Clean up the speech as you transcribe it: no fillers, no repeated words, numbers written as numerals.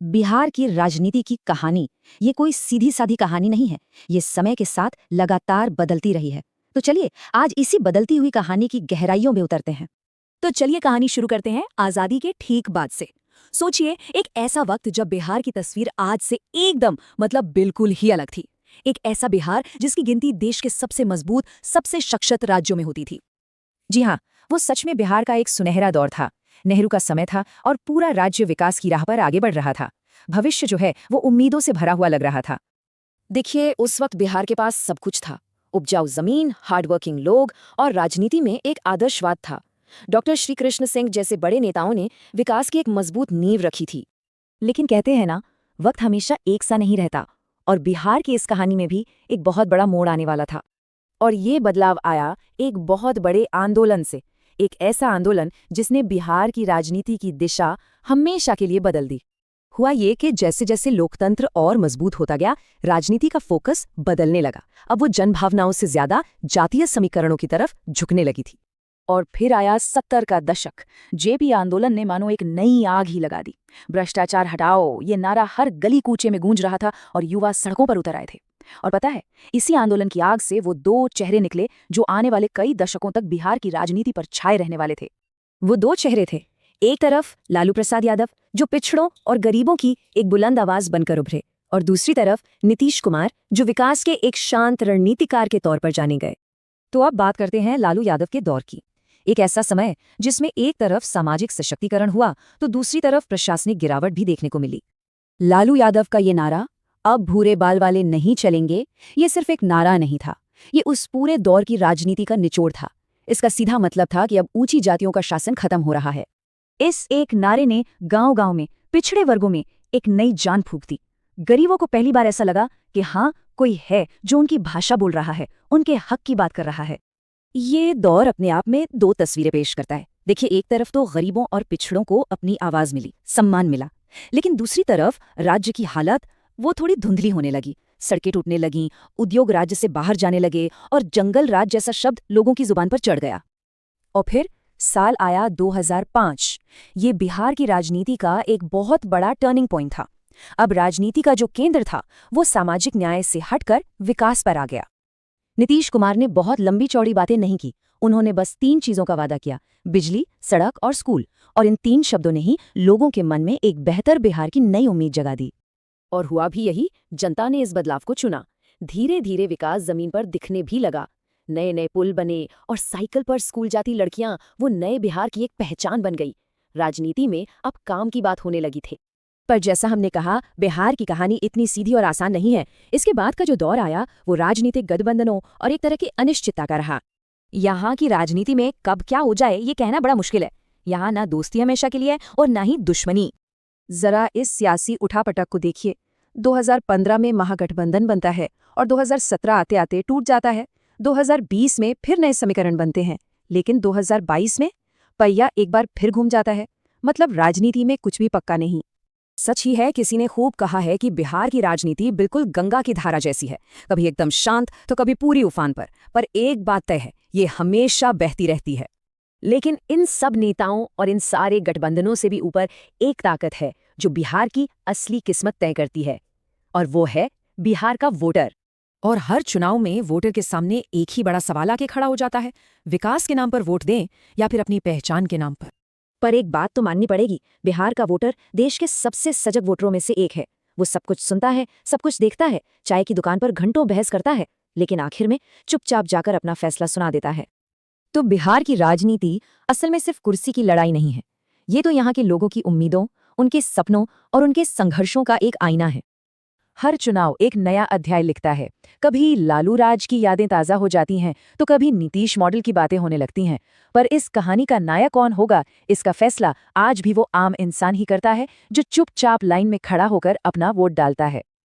बिहार की राजनीति की कहानी ये कोई सीधी साधी कहानी नहीं है। ये समय के साथ लगातार बदलती रही है। तो चलिए आज इसी बदलती हुई कहानी की गहराइयों में उतरते हैं। तो चलिए कहानी शुरू करते हैं आजादी के ठीक बाद से। सोचिए, एक ऐसा वक्त जब बिहार की तस्वीर आज से एकदम बिल्कुल ही अलग थी। एक ऐसा बिहार जिसकी गिनती देश के सबसे मजबूत, सबसे सशक्त राज्यों में होती थी। जी हाँ, वो सच में बिहार का एक सुनहरा दौर था। नेहरू का समय था और पूरा राज्य विकास की राह पर आगे बढ़ रहा था। भविष्य जो है वो उम्मीदों से भरा हुआ लग रहा था। देखिए, उस वक्त बिहार के पास सब कुछ था। उपजाऊ जमीन, हार्डवर्किंग लोग और राजनीति में एक आदर्शवाद था। डॉक्टर श्री कृष्ण सिंह जैसे बड़े नेताओं ने विकास की एक मजबूत नींव रखी थी। लेकिन कहते हैं ना, वक्त हमेशा एक सा नहीं रहता। और बिहार की इस कहानी में भी एक बहुत बड़ा मोड़ आने वाला था। और ये बदलाव आया एक बहुत बड़े आंदोलन से। एक ऐसा आंदोलन जिसने बिहार की राजनीति की दिशा हमेशा के लिए बदल दी। हुआ ये कि जैसे जैसे लोकतंत्र और मजबूत होता गया, राजनीति का फोकस बदलने लगा। अब वो जनभावनाओं से ज्यादा जातीय समीकरणों की तरफ झुकने लगी थी। और फिर आया 70 का दशक। जेपी आंदोलन ने मानो एक नई आग ही लगा दी। भ्रष्टाचार हटाओ, ये नारा हर गली कूचे में गूंज रहा था और युवा सड़कों पर उतर आए थे। और पता है, इसी आंदोलन की आग से वो दो चेहरे निकले जो आने वाले कई दशकों तक बिहार की राजनीति पर छाए रहने वाले थे। वो दो चेहरे थे। एक तरफ लालू प्रसाद यादव, जो पिछड़ों और गरीबों की एक बुलंद आवाज बनकर उभरे, और दूसरी तरफ नीतीश कुमार, जो विकास के एक शांत रणनीतिकार के तौर पर जाने गए। तो अब बात करते हैं लालू यादव के दौर की। एक ऐसा समय जिसमें एक तरफ सामाजिक सशक्तिकरण हुआ तो दूसरी तरफ प्रशासनिक गिरावट भी देखने को मिली। लालू यादव का ये नारा, अब भूरे बाल वाले नहीं चलेंगे, ये सिर्फ एक नारा नहीं था। ये उस पूरे दौर की राजनीति का निचोड़ था। इसका सीधा मतलब था कि अब ऊंची जातियों का शासन खत्म हो रहा है। इस एक नारे ने गांव-गांव में, पिछड़े वर्गों में एक नई जान फूंक दी। गरीबों को पहली बार ऐसा लगा कि हाँ, कोई है जो उनकी भाषा बोल रहा है, उनके हक की बात कर रहा है। ये दौर अपने आप में दो तस्वीरें पेश करता है। देखिए, एक तरफ तो गरीबों और पिछड़ों को अपनी आवाज मिली, सम्मान मिला। लेकिन दूसरी तरफ राज्य की हालत वो थोड़ी धुंधली होने लगी। सड़कें टूटने लगीं, उद्योग राज्य से बाहर जाने लगे और जंगल राज जैसा शब्द लोगों की जुबान पर चढ़ गया। और फिर साल आया 2005। ये बिहार की राजनीति का एक बहुत बड़ा टर्निंग पॉइंट था। अब राजनीति का जो केंद्र था वो सामाजिक न्याय से हटकर विकास पर आ गया। नीतीश कुमार ने बहुत लंबी चौड़ी बातें नहीं की। उन्होंने बस 3 चीजों का वादा किया: बिजली, सड़क और स्कूल। और इन 3 शब्दों ने ही लोगों के मन में एक बेहतर बिहार की नई उम्मीद जगा दी। और हुआ भी यही। जनता ने इस बदलाव को चुना। धीरे धीरे विकास जमीन पर दिखने भी लगा। नए नए पुल बने और साइकिल पर स्कूल जाती लड़कियां वो नए बिहार की एक पहचान बन गई। राजनीति में अब काम की बात होने लगी थी। पर जैसा हमने कहा, बिहार की कहानी इतनी सीधी और आसान नहीं है। इसके बाद का जो दौर आया वो राजनीतिक गठबंधनों और एक तरह की अनिश्चितता का रहा। यहाँ की राजनीति में कब क्या हो जाए ये कहना बड़ा मुश्किल है। यहाँ ना दोस्ती हमेशा के लिए और ना ही दुश्मनी। जरा इस सियासी उठापटक को देखिए। 2015 में महागठबंधन बनता है और 2017 आते आते टूट जाता है। 2020 में फिर नए समीकरण बनते हैं, लेकिन 2022 में पहिया एक बार फिर घूम जाता है। मतलब राजनीति में कुछ भी पक्का नहीं। सच ही है, किसी ने खूब कहा है कि बिहार की राजनीति बिल्कुल गंगा की धारा जैसी है, कभी एकदम शांत तो कभी पूरी उफान पर एक बात तय है, ये हमेशा बहती रहती है। लेकिन इन सब नेताओं और इन सारे गठबंधनों से भी ऊपर एक ताकत है जो बिहार की असली किस्मत तय करती है, और वो है बिहार का वोटर। और हर चुनाव में वोटर के सामने एक ही बड़ा सवाल आके खड़ा हो जाता है: विकास के नाम पर वोट दें या फिर अपनी पहचान के नाम पर एक बात तो माननी पड़ेगी, बिहार का वोटर देश के सबसे सजग वोटरों में से एक है। वो सब कुछ सुनता है, सब कुछ देखता है, चाय की दुकान पर घंटों बहस करता है, लेकिन आखिर में चुपचाप जाकर अपना फैसला सुना देता है। तो बिहार की राजनीति असल में सिर्फ कुर्सी की लड़ाई नहीं है। ये तो यहाँ के लोगों की उम्मीदों, उनके सपनों और उनके संघर्षों का एक आईना है। हर चुनाव एक नया अध्याय लिखता है। कभी लालू राज की यादें ताज़ा हो जाती हैं तो कभी नीतीश मॉडल की बातें होने लगती हैं। पर इस कहानी का नायक कौन होगा, इसका फैसला आज भी वो आम इंसान ही करता है जो चुपचाप लाइन में खड़ा होकर अपना वोट डालता है।